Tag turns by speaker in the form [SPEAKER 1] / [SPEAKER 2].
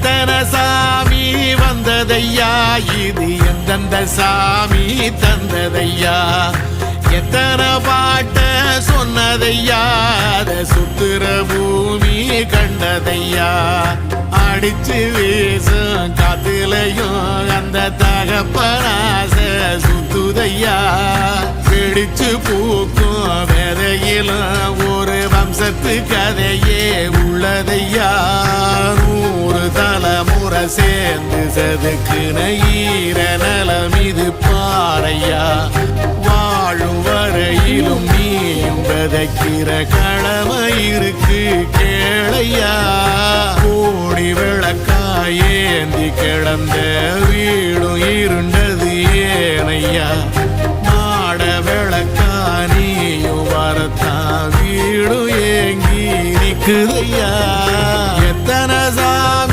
[SPEAKER 1] எத்தனை சாமி வந்ததையா, இது எந்தெந்த சாமி தந்ததையா, எத்தனை பாட்ட சொன்னதையா, அத சுத்துற பூமி கண்டதையா, அடிச்சு வீசும் காத்துலையும் அந்த தகப்பனாச சுத்துதையா, பிடிச்சு பூக்கும் வேதையிலும் ஒரு வம்சத்து கதையே உள்ளதையா, 100 தலைமுறை சேர்ந்து செதுக்குன ஈர நலம் இது பாறையா, வாழும் வரையிலும் நீயும் விதைக்கிற கடமை இருக்கு கேளையா, கோடி விளக்காயேந்தி கிடந்த வீடும் இருண்டது ஏனையா, மாட விளக்கா நீயும் வரத்தான் வீடும் ஏங்கி நிக்குதையா.